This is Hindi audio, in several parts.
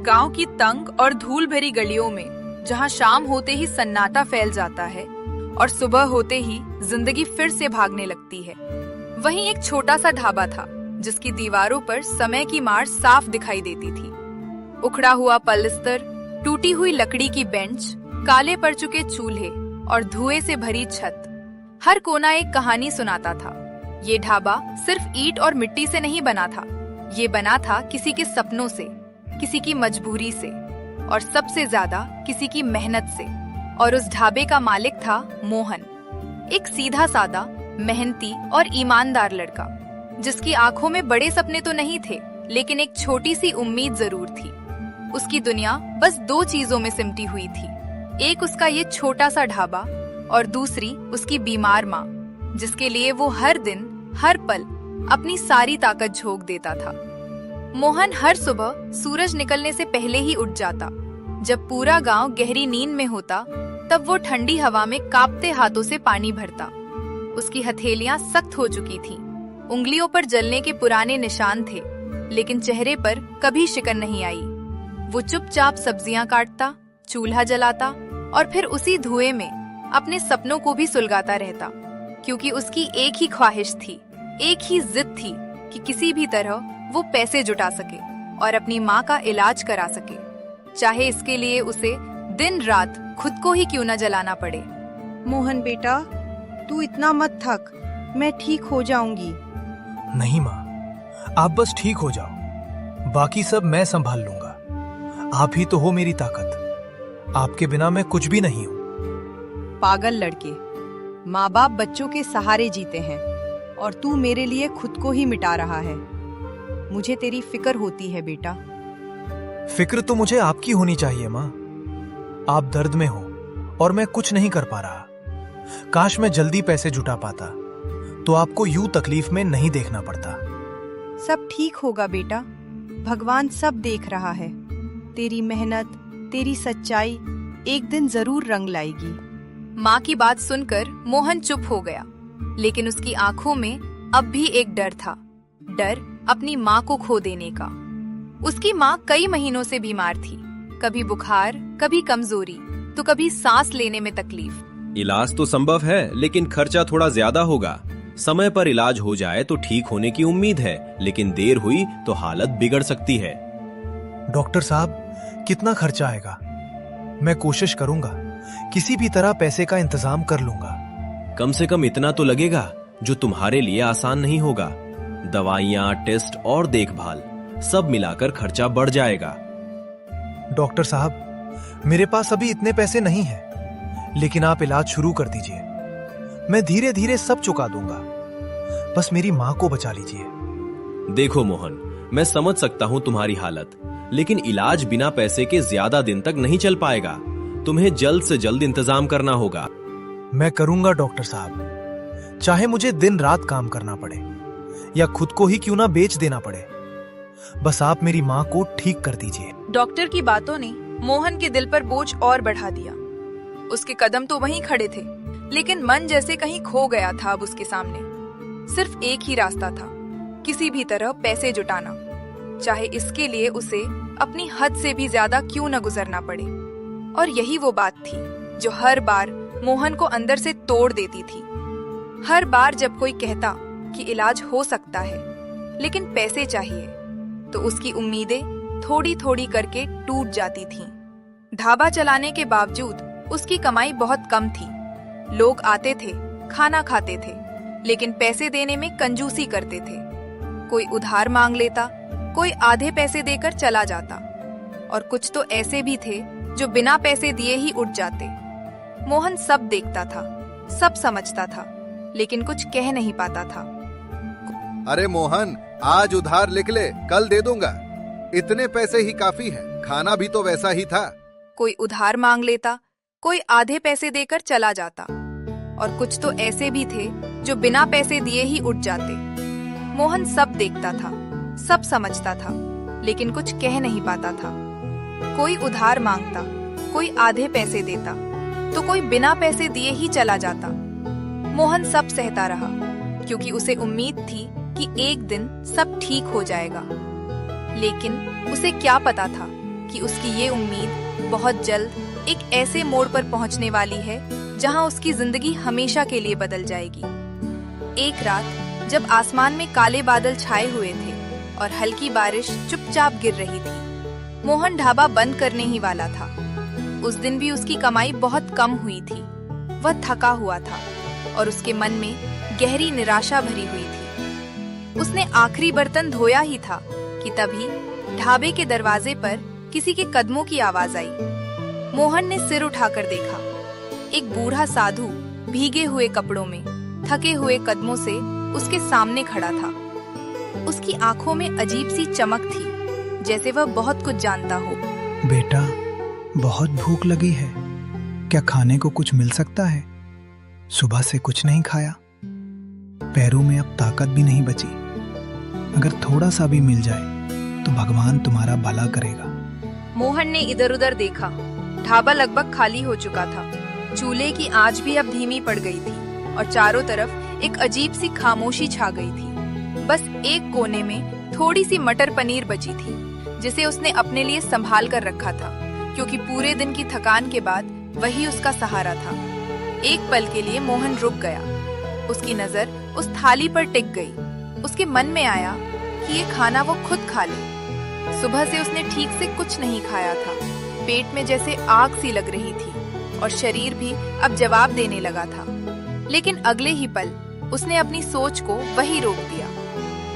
गांव की तंग और धूल भरी गलियों में, जहां शाम होते ही सन्नाटा फैल जाता है और सुबह होते ही जिंदगी फिर से भागने लगती है, वहीं एक छोटा सा ढाबा था जिसकी दीवारों पर समय की मार साफ दिखाई देती थी। उखड़ा हुआ पलस्तर, टूटी हुई लकड़ी की बेंच, काले पड़ चुके चूल्हे और धुएं से भरी छत, हर कोना एक कहानी सुनाता था। ये ढाबा सिर्फ ईंट और मिट्टी से नहीं बना था, ये बना था किसी के सपनों से, किसी की मजबूरी से और सबसे ज्यादा किसी की मेहनत से। और उस ढाबे का मालिक था मोहन, एक सीधा सादा, मेहनती और ईमानदार लड़का, जिसकी आंखों में बड़े सपने तो नहीं थे, लेकिन एक छोटी सी उम्मीद जरूर थी। उसकी दुनिया बस दो चीजों में सिमटी हुई थी, एक उसका ये छोटा सा ढाबा और दूसरी उसकी बीमार माँ, जिसके लिए वो हर दिन हर पल अपनी सारी ताकत झोंक देता था। मोहन हर सुबह सूरज निकलने से पहले ही उठ जाता। जब पूरा गांव गहरी नींद में होता, तब वो ठंडी हवा में कांपते हाथों से पानी भरता। उसकी हथेलियां सख्त हो चुकी थीं, उंगलियों पर जलने के पुराने निशान थे, लेकिन चेहरे पर कभी शिकन नहीं आई। वो चुपचाप सब्जियां काटता, चूल्हा जलाता और फिर उसी धुएं में अपने सपनों को भी सुलगाता रहता, क्योंकि उसकी एक ही ख्वाहिश थी, एक ही जिद थी कि किसी भी तरह वो पैसे जुटा सके और अपनी माँ का इलाज करा सके, चाहे इसके लिए उसे दिन रात खुद को ही क्यों न जलाना पड़े। मोहन बेटा, तू इतना मत थक, मैं ठीक हो जाऊंगी। नहीं माँ, आप बस ठीक हो जाओ, बाकी सब मैं संभाल लूंगा। आप ही तो हो मेरी ताकत, आपके बिना मैं कुछ भी नहीं हूँ। पागल लड़के, माँ बाप बच्चों के सहारे जीते हैं और तू मेरे लिए खुद को ही मिटा रहा है। मुझे तेरी फिक्र होती है बेटा। फिक्र तो मुझे आपकी होनी चाहिए माँ। आप दर्द में हो और मैं कुछ नहीं कर पा रहा। काश मैं जल्दी पैसे जुटा पाता तो आपको यूं तकलीफ में नहीं देखना पड़ता। सब ठीक होगा बेटा, भगवान सब देख रहा है। तेरी मेहनत, तेरी सच्चाई एक दिन जरूर रंग लाएगी। माँ की बात सुनकर मोहन चुप हो गया, लेकिन उसकी आंखों में अब भी एक डर था, डर अपनी माँ को खो देने का। उसकी माँ कई महीनों से बीमार थी, कभी बुखार, कभी कमजोरी, तो कभी सांस लेने में तकलीफ। इलाज तो संभव है, लेकिन खर्चा थोड़ा ज्यादा होगा। समय पर इलाज हो जाए तो ठीक होने की उम्मीद है, लेकिन देर हुई तो हालत बिगड़ सकती है। डॉक्टर साहब, कितना खर्चा आएगा? मैं कोशिश करूंगा, किसी भी तरह पैसे का इंतजाम कर लूंगा। कम से कम इतना तो लगेगा जो तुम्हारे लिए आसान नहीं होगा। दवाइयाँ, टेस्ट और देखभाल सब मिलाकर खर्चा बढ़ जाएगा। डॉक्टर साहब, मेरे पास अभी इतने पैसे नहीं हैं, लेकिन आप इलाज शुरू कर दीजिए। मैं धीरे धीरे सब चुका दूंगा, बस मेरी माँ को बचा लीजिए। देखो मोहन, मैं समझ सकता हूँ तुम्हारी हालत, लेकिन इलाज बिना पैसे के ज्यादा दिन तक नहीं चल पाएगा। तुम्हें जल्द से जल्द इंतजाम करना होगा। मैं करूंगा डॉक्टर साहब, चाहे मुझे दिन रात काम करना पड़े या खुद को ही क्यों ना बेच देना पड़े, बस आप मेरी माँ को ठीक कर दीजिए। डॉक्टर की बातों ने मोहन के दिल पर बोझ और बढ़ा दिया। उसके कदम तो वहीं खड़े थे, लेकिन मन जैसे कहीं खो गया था। अब उसके सामने सिर्फ एक ही रास्ता था, किसी भी तरह पैसे जुटाना, चाहे इसके लिए उसे अपनी हद से भी ज्यादा क्यों न गुजरना पड़े। और यही वो बात थी जो हर बार मोहन को अंदर से तोड़ देती थी। हर बार जब कोई कहता कि इलाज हो सकता है, लेकिन पैसे चाहिए, तो उसकी उम्मीदें थोड़ी थोड़ी करके टूट जाती थीं। ढाबा चलाने के बावजूद उसकी कमाई बहुत कम थी। लोग आते थे, खाना खाते थे, लेकिन पैसे देने में कंजूसी करते थे। कोई उधार मांग लेता, कोई आधे पैसे देकर चला जाता, और कुछ तो ऐसे भी थे जो बिना पैसे दिए ही उठ जाते। मोहन सब देखता था, सब समझता था, लेकिन कुछ कह नहीं पाता था। अरे मोहन, आज उधार लिख ले, कल दे दूंगा। इतने पैसे ही काफी हैं, खाना भी तो वैसा ही था। कोई उधार मांग लेता, कोई आधे पैसे देकर चला जाता, और कुछ तो ऐसे भी थे जो बिना पैसे दिए ही उठ जाते। मोहन सब देखता था, सब समझता था, लेकिन कुछ कह नहीं पाता था। कोई उधार मांगता, कोई आधे पैसे देता, तो कोई बिना पैसे दिए ही चला जाता। मोहन सब सहता रहा, क्योंकि उसे उम्मीद थी कि एक दिन सब ठीक हो जाएगा। लेकिन उसे क्या पता था कि उसकी ये उम्मीद बहुत जल्द एक ऐसे मोड़ पर पहुंचने वाली है जहां उसकी जिंदगी हमेशा के लिए बदल जाएगी। एक रात जब आसमान में काले बादल छाए हुए थे और हल्की बारिश चुपचाप गिर रही थी, मोहन ढाबा बंद करने ही वाला था। उस दिन भी उसकी कमाई बहुत कम हुई थी। वह थका हुआ था और उसके मन में गहरी निराशा भरी हुई थी। उसने आखिरी बर्तन धोया ही था कि तभी ढाबे के दरवाजे पर किसी के कदमों की आवाज आई। मोहन ने सिर उठाकर देखा। एक बूढ़ा साधु भीगे हुए कपड़ों में थके हुए कदमों से उसके सामने खड़ा था। उसकी आंखों में अजीब सी चमक थी, जैसे वह बहुत कुछ जानता हो। बेटा, बहुत भूख लगी है, क्या खाने को कुछ मिल सकता है? सुबह से कुछ नहीं खाया, पैरों में अब ताकत भी नहीं बची। अगर थोड़ा सा भी मिल जाए तो भगवान तुम्हारा भला करेगा। मोहन ने इधर उधर देखा। ढाबा लगभग खाली हो चुका था। चूल्हे की आंच भी अब धीमी पड़ गई थी और चारों तरफ एक अजीब सी खामोशी छा गई थी। बस एक कोने में थोड़ी सी मटर पनीर बची थी, जिसे उसने अपने लिए संभाल कर रखा था, क्योंकि पूरे दिन की थकान के बाद वही उसका सहारा था। एक पल के लिए मोहन रुक गया। उसकी नजर उस थाली पर टिक गई। उसके मन में आया कि ये खाना वो खुद खा ले। सुबह से उसने ठीक से कुछ नहीं खाया था। पेट में जैसे आग सी लग रही थी और शरीर भी अब जवाब देने लगा था। लेकिन अगले ही पल उसने अपनी सोच को वही रोक दिया।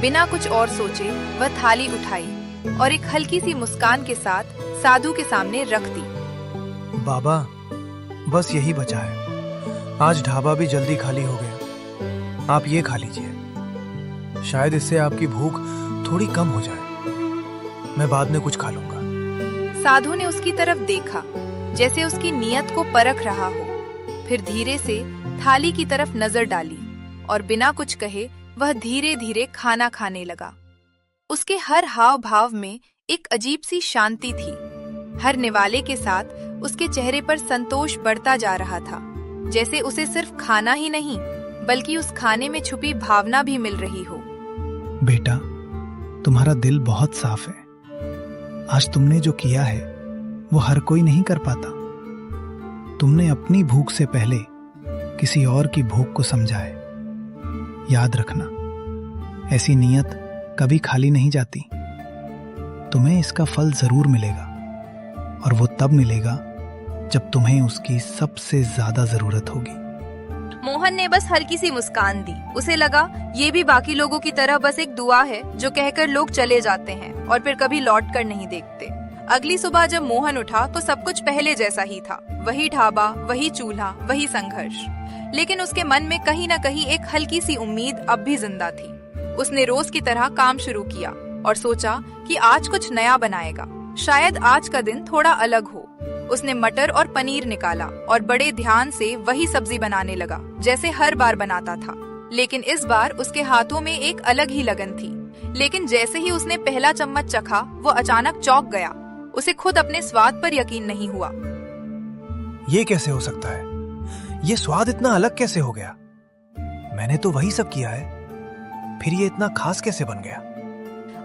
बिना कुछ और सोचे वह थाली उठाई और एक हल्की सी मुस्कान के साथ साधु के सामने रख दी। बाबा, बस यही बचा है। आज ढाबा भी जल्दी खाली हो गया। आप ये खा लीजिए, शायद इससे आपकी भूख थोड़ी कम हो जाए। मैं बाद में कुछ खा लूंगा। साधु ने उसकी तरफ देखा, जैसे उसकी नीयत को परख रहा हो। फिर धीरे से थाली की तरफ नजर डाली और बिना कुछ कहे वह धीरे धीरे खाना खाने लगा। उसके हर हाव भाव में एक अजीब सी शांति थी। हर निवाले के साथ उसके चेहरे पर संतोष बढ़ता जा रहा था, जैसे उसे सिर्फ खाना ही नहीं बल्कि उस खाने में छुपी भावना भी मिल रही हो। बेटा, तुम्हारा दिल बहुत साफ है। आज तुमने जो किया है वो हर कोई नहीं कर पाता। तुमने अपनी भूख से पहले किसी और की भूख को समझा है। याद रखना, ऐसी नीयत कभी खाली नहीं जाती। तुम्हें इसका फल जरूर मिलेगा, और वो तब मिलेगा जब तुम्हें उसकी सबसे ज्यादा जरूरत होगी। मोहन ने बस हल्की सी मुस्कान दी। उसे लगा ये भी बाकी लोगों की तरह बस एक दुआ है जो कहकर लोग चले जाते हैं और फिर कभी लौट कर नहीं देखते। अगली सुबह जब मोहन उठा तो सब कुछ पहले जैसा ही था। वही ढाबा, वही चूल्हा, वही संघर्ष। लेकिन उसके मन में कहीं न कहीं एक हल्की सी उम्मीद अब भी जिंदा थी। उसने रोज की तरह काम शुरू किया और सोचा कि आज कुछ नया बनाएगा। शायद आज का दिन थोड़ा अलग हो। उसने मटर और पनीर निकाला और बड़े ध्यान से वही सब्जी बनाने लगा जैसे हर बार बनाता था। लेकिन इस बार उसके हाथों में एक अलग ही लगन थी। लेकिन जैसे ही उसने पहला चम्मच चखा, वो अचानक चौंक गया। उसे खुद अपने स्वाद पर यकीन नहीं हुआ। ये कैसे हो सकता है? ये स्वाद इतना अलग कैसे हो गया? मैंने तो वही सब किया है, फिर ये इतना खास कैसे बन गया?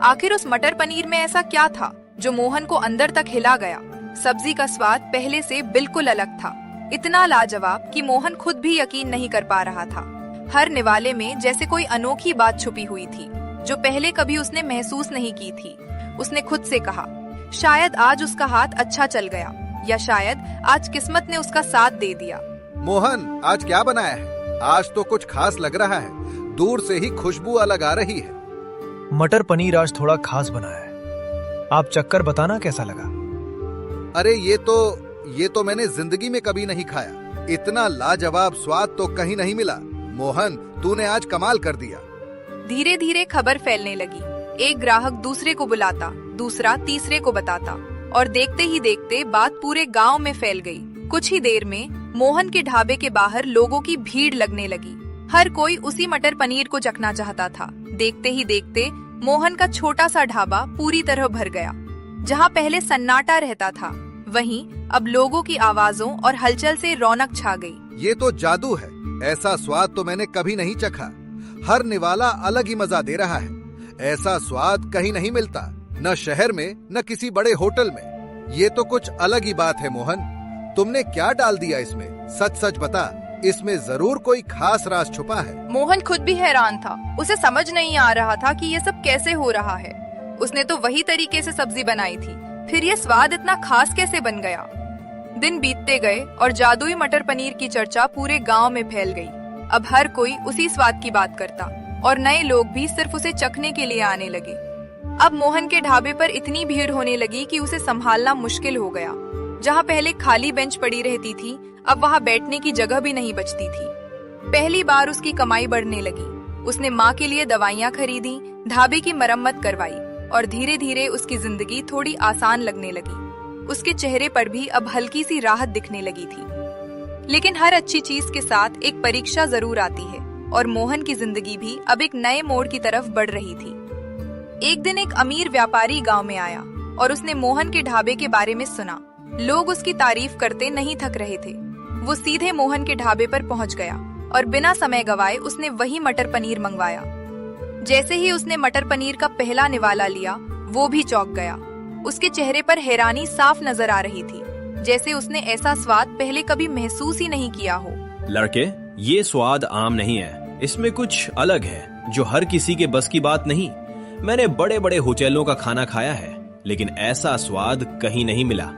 आखिर उस मटर पनीर में ऐसा क्या था जो मोहन को अंदर तक हिला गया? सब्जी का स्वाद पहले से बिल्कुल अलग था, इतना लाजवाब कि मोहन खुद भी यकीन नहीं कर पा रहा था। हर निवाले में जैसे कोई अनोखी बात छुपी हुई थी जो पहले कभी उसने महसूस नहीं की थी। उसने खुद से कहा, शायद आज उसका हाथ अच्छा चल गया, या शायद आज किस्मत ने उसका साथ दे दिया। मोहन, आज क्या बनाया है? आज तो कुछ खास लग रहा है। दूर से ही खुशबू अलग आ रही है। मटर पनीर आज थोड़ा खास बना है। आप चक्कर बताना कैसा लगा? अरे ये तो मैंने जिंदगी में कभी नहीं खाया। इतना लाजवाब स्वाद तो कहीं नहीं मिला। मोहन, तूने आज कमाल कर दिया। धीरे धीरे खबर फैलने लगी। एक ग्राहक दूसरे को बुलाता, दूसरा तीसरे को बताता, और देखते ही देखते बात पूरे गांव में फैल गई। कुछ ही देर में मोहन के ढाबे के बाहर लोगों की भीड़ लगने लगी। हर कोई उसी मटर पनीर को चखना चाहता था। देखते ही देखते मोहन का छोटा सा ढाबा पूरी तरह भर गया। जहाँ पहले सन्नाटा रहता था, वहीं अब लोगों की आवाजों और हलचल से रौनक छा गई। ये तो जादू है। ऐसा स्वाद तो मैंने कभी नहीं चखा। हर निवाला अलग ही मजा दे रहा है। ऐसा स्वाद कहीं नहीं मिलता, न शहर में न किसी बड़े होटल में। ये तो कुछ अलग ही बात है मोहन। तुमने क्या डाल दिया इसमें? सच सच बता, इसमें जरूर कोई खास राज छुपा है। मोहन खुद भी हैरान था। उसे समझ नहीं आ रहा था कि ये सब कैसे हो रहा है। उसने तो वही तरीके से सब्जी बनाई थी, फिर ये स्वाद इतना खास कैसे बन गया? दिन बीतते गए और जादुई मटर पनीर की चर्चा पूरे गांव में फैल गई। अब हर कोई उसी स्वाद की बात करता और नए लोग भी सिर्फ उसे चखने के लिए आने लगे। अब मोहन के ढाबे पर इतनी भीड़ होने लगी कि उसे संभालना मुश्किल हो गया। जहाँ पहले खाली बेंच पड़ी रहती थी, अब वहाँ बैठने की जगह भी नहीं बचती थी। पहली बार उसकी कमाई बढ़ने लगी। उसने माँ के लिए दवाइयाँ खरीदी, ढाबे की मरम्मत करवाई और धीरे धीरे उसकी जिंदगी थोड़ी आसान लगने लगी। उसके चेहरे पर भी अब हल्की सी राहत दिखने लगी थी। लेकिन हर अच्छी चीज के साथ एक परीक्षा जरूर आती है और मोहन की जिंदगी भी अब एक नए मोड़ की तरफ बढ़ रही थी। एक दिन एक अमीर व्यापारी गांव में आया और उसने मोहन के ढाबे के बारे में सुना। लोग उसकी तारीफ करते नहीं थक रहे थे। वो सीधे मोहन के ढाबे पर पहुंच गया और बिना समय गवाए उसने वही मटर पनीर मंगवाया। जैसे ही उसने मटर पनीर का पहला निवाला लिया, वो भी चौंक गया। उसके चेहरे पर हैरानी साफ नजर आ रही थी, जैसे उसने ऐसा स्वाद पहले कभी महसूस ही नहीं किया हो। लड़के, ये स्वाद आम नहीं है, इसमें कुछ अलग है जो हर किसी के बस की बात नहीं। मैंने बड़े बड़े होटलों का खाना खाया है, लेकिन ऐसा स्वाद कहीं नहीं मिला।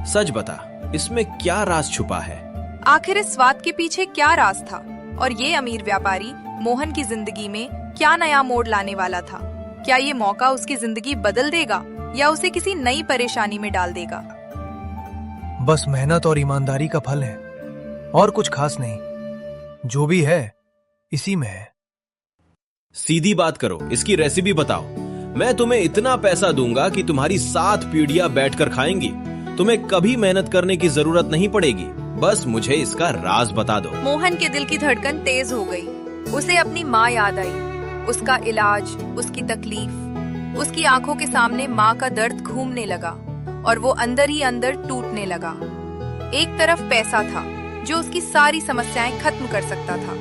सच बता, इसमें क्या राज छुपा है? आखिर इस स्वाद के पीछे क्या राज था और ये अमीर व्यापारी मोहन की जिंदगी में क्या नया मोड़ लाने वाला था? क्या ये मौका उसकी जिंदगी बदल देगा या उसे किसी नई परेशानी में डाल देगा? बस मेहनत और ईमानदारी का फल है, और कुछ खास नहीं। जो भी है इसी में है। सीधी बात करो, इसकी रेसिपी बताओ। मैं तुम्हें इतना पैसा दूंगा कि तुम्हारी 7 पीढ़ियां बैठकर खाएंगी। तुम्हें कभी मेहनत करने की जरूरत नहीं पड़ेगी। बस मुझे इसका राज बता दो। मोहन के दिल की धड़कन तेज हो गई। उसे अपनी माँ याद आई, उसका इलाज, उसकी तकलीफ। उसकी आंखों के सामने माँ का दर्द घूमने लगा और वो अंदर ही अंदर टूटने लगा। एक तरफ पैसा था जो उसकी सारी समस्याएं खत्म कर सकता था,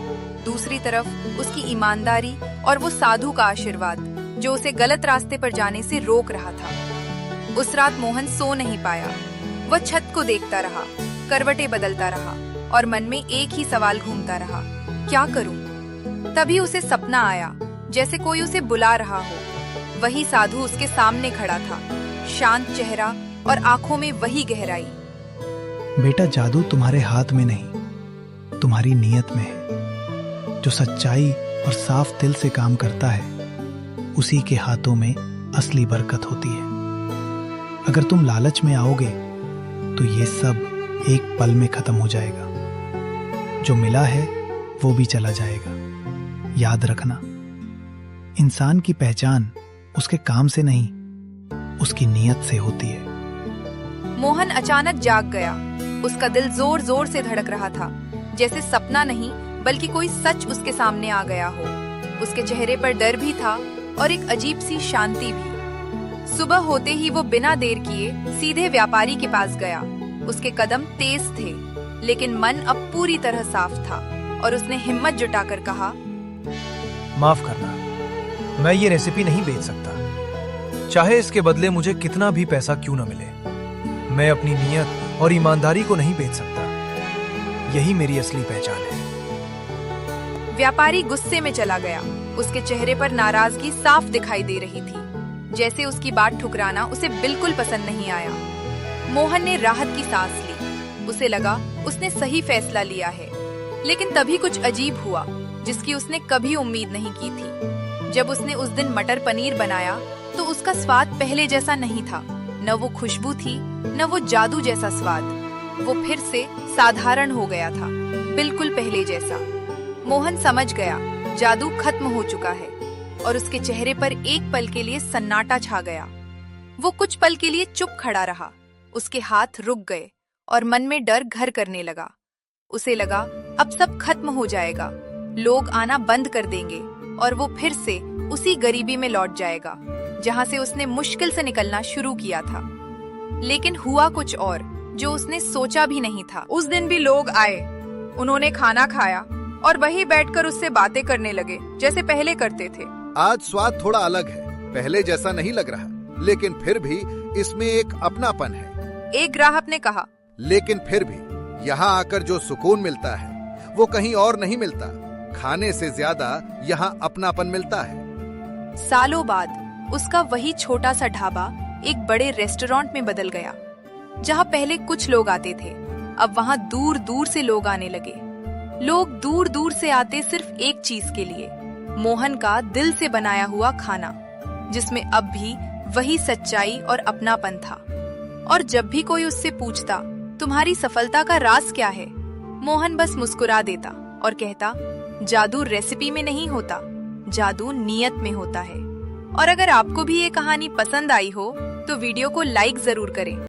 दूसरी तरफ उसकी ईमानदारी और वो साधु का आशीर्वाद जो उसे गलत रास्ते पर जाने से रोक रहा था। उस रात मोहन सो नहीं पाया। वह छत को देखता रहा, करवटें बदलता रहा और मन में एक ही सवाल घूमता रहा, क्या करूं? तभी उसे सपना आया, जैसे कोई उसे बुला रहा हो। वही साधु उसके सामने खड़ा था, शांत चेहरा और आंखों में वही गहराई। बेटा, जादू तुम्हारे हाथ में नहीं, तुम्हारी नीयत में है। जो सच्चाई और साफ दिल से काम करता है, उसी के हाथों में असली बरकत होती है। अगर तुम लालच में आओगे तो ये सब एक पल में खत्म हो जाएगा। जो मिला है वो भी चला जाएगा। याद रखना, इंसान की पहचान उसके काम से नहीं, उसकी नीयत से होती है। मोहन अचानक जाग गया। उसका दिल जोर जोर से धड़क रहा था, जैसे सपना नहीं बल्कि कोई सच उसके सामने आ गया हो। उसके चेहरे पर डर भी था और एक अजीब सी शांति भी। सुबह होते ही वो बिना देर किए सीधे व्यापारी के पास गया। उसके कदम तेज थे, लेकिन मन अब पूरी तरह साफ था और उसने हिम्मत जुटाकर कहा, माफ करना, मैं ये रेसिपी नहीं बेच सकता, चाहे इसके बदले मुझे कितना भी पैसा क्यों न मिले। मैं अपनी नीयत और ईमानदारी को नहीं बेच सकता। यही मेरी असली पहचान है। व्यापारी गुस्से में चला गया। उसके चेहरे पर नाराजगी साफ दिखाई दे रही थी, जैसे उसकी बात ठुकराना उसे बिल्कुल पसंद नहीं आया। मोहन ने राहत की सांस ली। उसे लगा उसने सही फैसला लिया है। लेकिन तभी कुछ अजीब हुआ, जिसकी उसने कभी उम्मीद नहीं की थी। जब उसने उस दिन मटर पनीर बनाया तो उसका स्वाद पहले जैसा नहीं था। न वो खुशबू थी, न वो जादू जैसा स्वाद। वो फिर से साधारण हो गया था, बिल्कुल पहले जैसा। मोहन समझ गया, जादू खत्म हो चुका है और उसके चेहरे पर एक पल के लिए सन्नाटा छा गया। वो कुछ पल के लिए चुप खड़ा रहा। उसके हाथ रुक गए और मन में डर घर करने लगा। उसे लगा अब सब खत्म हो जाएगा, लोग आना बंद कर देंगे और वो फिर से उसी गरीबी में लौट जाएगा जहां से उसने मुश्किल से निकलना शुरू किया था। लेकिन हुआ कुछ और, जो उसने सोचा भी नहीं था। उस दिन भी लोग आए, उन्होंने खाना खाया और वहीं बैठकर उससे बातें करने लगे जैसे पहले करते थे। आज स्वाद थोड़ा अलग है, पहले जैसा नहीं लग रहा, लेकिन फिर भी इसमें एक अपनापन है। एक ग्राहक ने कहा, लेकिन फिर भी यहाँ आकर जो सुकून मिलता है वो कहीं और नहीं मिलता। खाने से ज्यादा यहाँ अपनापन मिलता है। सालों बाद उसका वही छोटा सा ढाबा एक बड़े रेस्टोरेंट में बदल गया। जहाँ पहले कुछ लोग आते थे, अब वहाँ दूर दूर से लोग आने लगे। लोग दूर दूर से आते सिर्फ एक चीज के लिए, मोहन का दिल से बनाया हुआ खाना, जिसमें अब भी वही सच्चाई और अपनापन था। और जब भी कोई उससे पूछता, तुम्हारी सफलता का राज क्या है, मोहन बस मुस्कुरा देता और कहता, जादू रेसिपी में नहीं होता, जादू नियत में होता है। और अगर आपको भी ये कहानी पसंद आई हो तो वीडियो को लाइक जरूर करें।